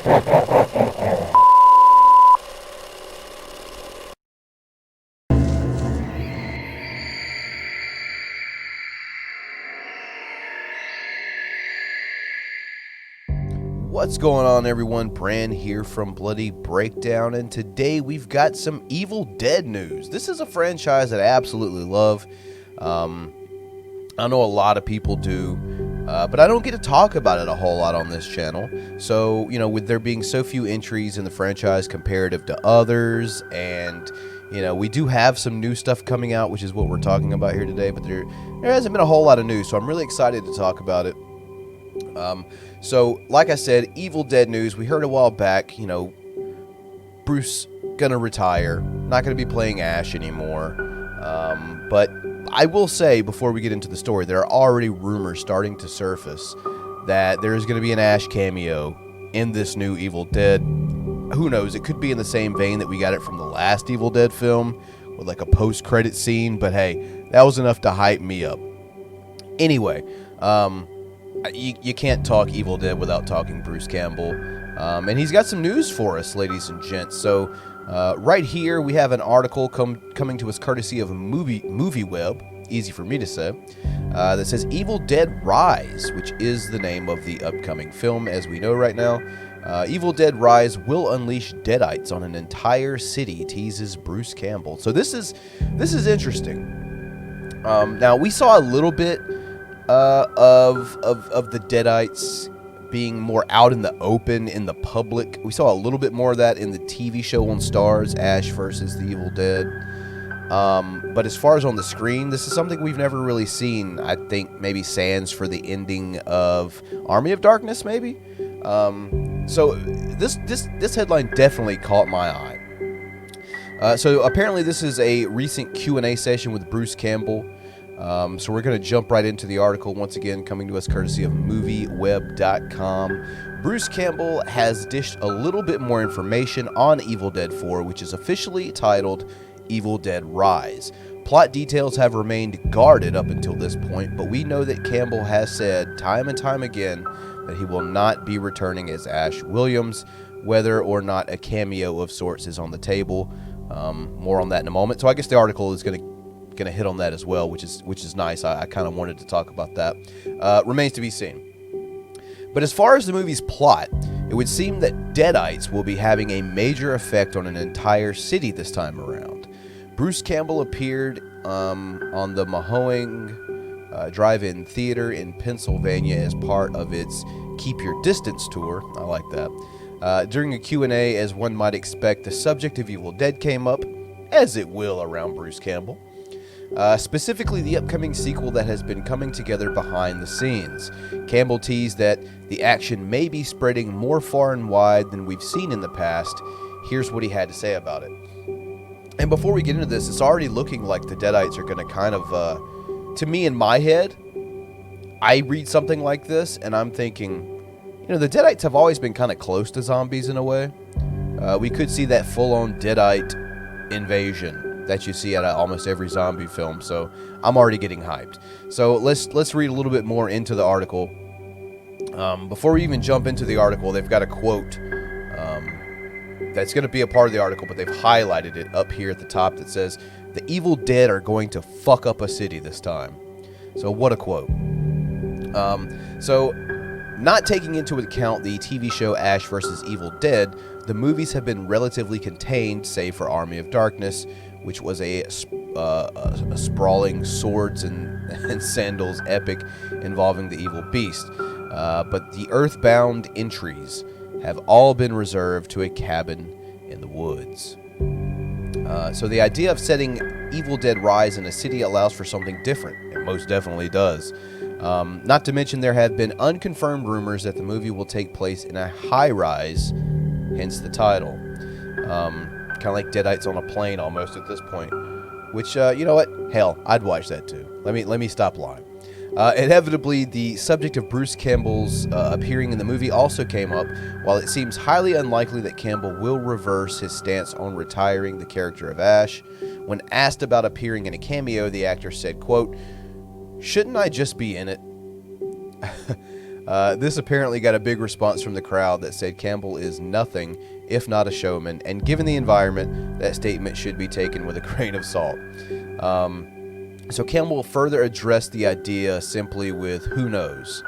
What's going on, everyone? Bran here from Bloody Breakdown, and today we've got some Evil Dead news. This is a franchise that I absolutely love. I know a lot of people do, but I don't get to talk about it a whole lot on this channel. So, with there being so few entries in the franchise comparative to others, and, we do have some new stuff coming out, which is what we're talking about here today, but there hasn't been a whole lot of news, so I'm really excited to talk about it. So, like I said, Evil Dead news. We heard a while back, Bruce gonna retire, not gonna be playing Ash anymore. But I will say, before we get into the story, there are already rumors starting to surface that there is gonna be an Ash cameo in this new Evil Dead. Who knows? It could be in the same vein that we got it from the last Evil Dead film, with like a post-credit scene. But hey, that was enough to hype me up. Anyway, You can't talk Evil Dead without talking Bruce Campbell, and he's got some news for us, ladies and gents. So right here we have an article coming to us courtesy of Movie Web, easy for me to say, that says Evil Dead Rise, which is the name of the upcoming film, as we know right now. Evil Dead Rise will unleash Deadites on an entire city, teases Bruce Campbell. So this is interesting. Now we saw a little bit of the Deadites being more out in the open, in the public. We saw a little bit more of that in the TV show on Starz, Ash versus the Evil Dead. But as far as on the screen, this is something we've never really seen. I think maybe sans for the ending of Army of Darkness, maybe. So this headline definitely caught my eye. So apparently this is a recent Q&A session with Bruce Campbell. So we're going to jump right into the article, once again coming to us courtesy of MovieWeb.com. Bruce Campbell has dished a little bit more information on Evil Dead 4, which is officially titled Evil Dead Rise. Plot details have remained guarded up until this point, but we know that Campbell has said time and time again that he will not be returning as Ash Williams, whether or not a cameo of sorts is on the table. More on that in a moment. So I guess the article is going to hit on that as well, which is nice. I kind of wanted to talk about that. Remains to be seen. But as far as the movie's plot, it would seem that Deadites will be having a major effect on an entire city this time around. Bruce Campbell appeared on the Mahoning Drive-In Theater in Pennsylvania as part of its Keep Your Distance tour. I like that. During a Q&A, as one might expect, the subject of Evil Dead came up, as it will around Bruce Campbell. Specifically the upcoming sequel that has been coming together behind the scenes. Campbell teased that the action may be spreading more far and wide than we've seen in the past. Here's what he had to say about it. And before we get into this, it's already looking like the Deadites are going to kind of, to me in my head, I read something like this and I'm thinking, the Deadites have always been kind of close to zombies in a way. We could see that full-on Deadite invasion that you see at almost every zombie film, so I'm already getting hyped. So let's read a little bit more into the article. Before we even jump into the article, they've got a quote that's going to be a part of the article, but they've highlighted it up here at the top that says, "The Evil Dead are going to fuck up a city this time." So what a quote. So not taking into account the TV show Ash vs. Evil Dead, the movies have been relatively contained, save for Army of Darkness, which was a sprawling swords and sandals epic involving the evil beast. But the earthbound entries have all been reserved to a cabin in the woods. So the idea of setting Evil Dead Rise in a city allows for something different. It most definitely does. Not to mention there have been unconfirmed rumors that the movie will take place in a high-rise, hence the title. Kind of like Deadites on a plane almost at this point. Which, you know what? Hell, I'd watch that too. Let me stop lying. Inevitably, the subject of Bruce Campbell's appearing in the movie also came up. While it seems highly unlikely that Campbell will reverse his stance on retiring the character of Ash, when asked about appearing in a cameo, the actor said, quote, "Shouldn't I just be in it?" This apparently got a big response from the crowd that said Campbell is nothing if not a showman, and given the environment, that statement should be taken with a grain of salt. So Campbell further addressed the idea simply with "who knows."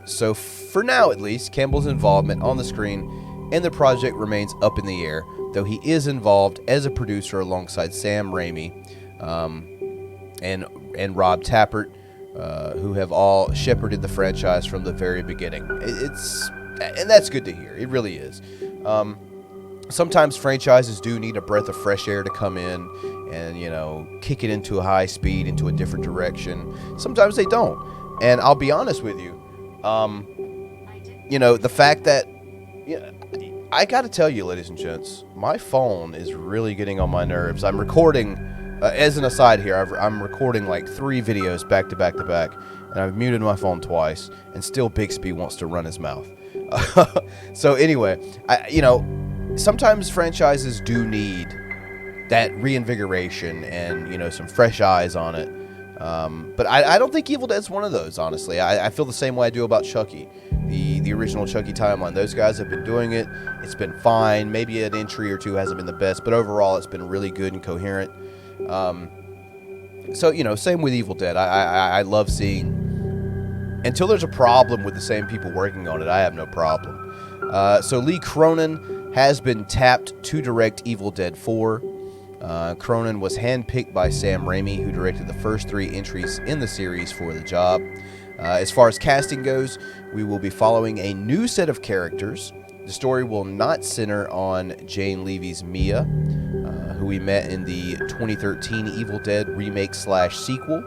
So for now, at least, Campbell's involvement on the screen and the project remains up in the air, though he is involved as a producer alongside Sam Raimi and Rob Tappert, who have all shepherded the franchise from the very beginning. And that's good to hear. It really is. Sometimes franchises do need a breath of fresh air to come in and, kick it into a high speed, into a different direction. Sometimes they don't. And I'll be honest with you, the fact that, I got to tell you, ladies and gents, my phone is really getting on my nerves. I'm recording, as an aside here, I'm recording like 3 videos back to back to back, and I've muted my phone twice, and still Bixby wants to run his mouth. So anyway, sometimes franchises do need that reinvigoration and, some fresh eyes on it. But I don't think Evil Dead's one of those, honestly. I feel the same way I do about Chucky, the original Chucky timeline. Those guys have been doing it. It's been fine. Maybe an entry or two hasn't been the best, but overall it's been really good and coherent. So, same with Evil Dead. I love seeing... Until there's a problem with the same people working on it, I have no problem. So Lee Cronin has been tapped to direct Evil Dead 4. Cronin was handpicked by Sam Raimi, who directed the first 3 entries in the series for the job. As far as casting goes, we will be following a new set of characters. The story will not center on Jane Levy's Mia, who we met in the 2013 Evil Dead remake/sequel.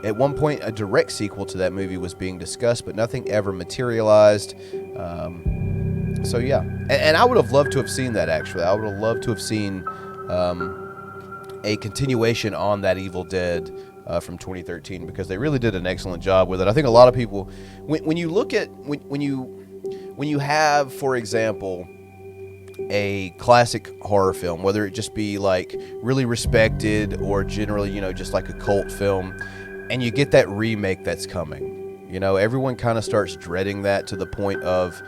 At one point, a direct sequel to that movie was being discussed, but nothing ever materialized. So yeah, and I would have loved to have seen that, actually. I would have loved to have seen a continuation on that Evil Dead from 2013, because they really did an excellent job with it. I think a lot of people, when you look at, when you have, for example, a classic horror film, whether it just be like really respected or generally, just like a cult film, and you get that remake that's coming, everyone kind of starts dreading that, to the point of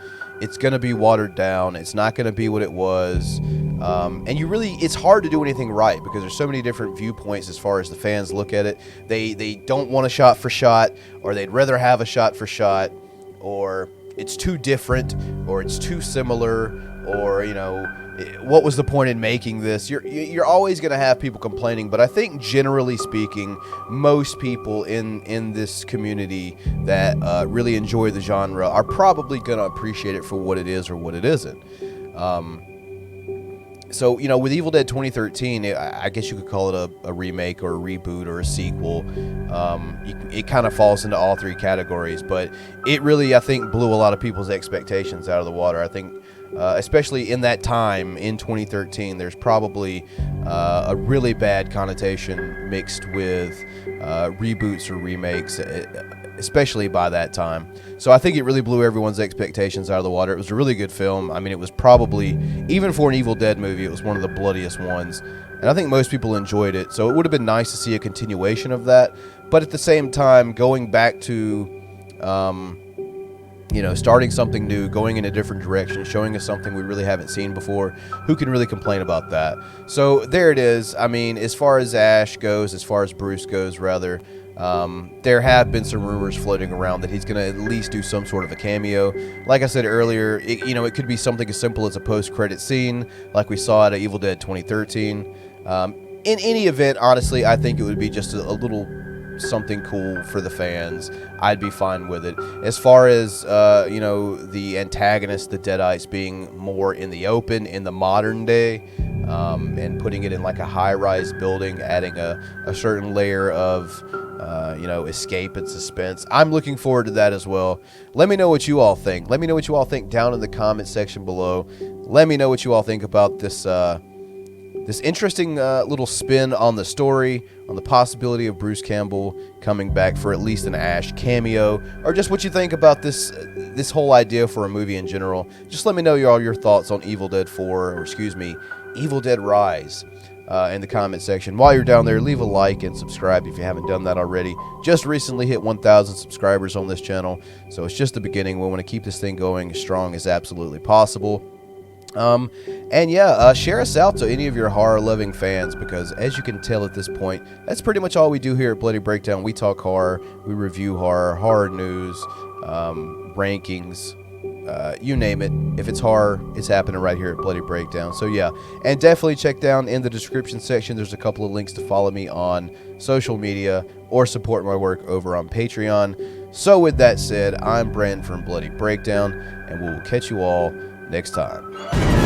it's going to be watered down. It's not going to be what it was. And it's hard to do anything right, because there's so many different viewpoints as far as the fans look at it. They don't want a shot for shot, or they'd rather have a shot for shot, or it's too different, or it's too similar, or, what was the point in making this? You're always going to have people complaining, but I think generally speaking, most people in this community that really enjoy the genre are probably going to appreciate it for what it is or what it isn't. So, with Evil Dead 2013, I guess you could call it a remake or a reboot or a sequel. It kind of falls into all 3 categories, but it really, I think, blew a lot of people's expectations out of the water. I think, especially in that time, in 2013, there's probably a really bad connotation mixed with reboots or remakes, especially by that time. So I think it really blew everyone's expectations out of the water. It was a really good film. I mean, it was probably, even for an Evil Dead movie, it was one of the bloodiest ones. And I think most people enjoyed it. So it would have been nice to see a continuation of that. But at the same time, going back to, starting something new, going in a different direction, showing us something we really haven't seen before, who can really complain about that? So there it is. I mean, as far as Ash goes, as far as Bruce goes, rather, there have been some rumors floating around that he's going to at least do some sort of a cameo. Like I said earlier, it could be something as simple as a post-credit scene, like we saw at Evil Dead 2013. In any event, honestly, I think it would be just a little something cool for the fans. I'd be fine with it. As far as the antagonist, the Deadites, being more in the open, in the modern day, and putting it in like a high-rise building, adding a certain layer of escape and suspense. I'm looking forward to that as well. Let me know what you all think. Let me know what you all think down in the comment section below. Let me know what you all think about this interesting little spin on the story, on the possibility of Bruce Campbell coming back for at least an Ash cameo, or just what you think about this whole idea for a movie in general. Just let me know all your thoughts on Evil Dead 4, or Evil Dead Rise. in the comment section. While you're down there, leave a like and subscribe if you haven't done that already. Just recently hit 1,000 subscribers on this channel, so it's just the beginning. We want to keep this thing going as strong as absolutely possible. And yeah, share us out to any of your horror-loving fans, because as you can tell at this point, that's pretty much all we do here at Bloody Breakdown. We talk horror, we review horror, horror news, rankings, you name it. If it's horror, it's happening right here at Bloody Breakdown. So yeah, and definitely check down in the description section. There's a couple of links to follow me on social media or support my work over on Patreon. So with that said, I'm Brandon from Bloody Breakdown, and we will catch you all next time.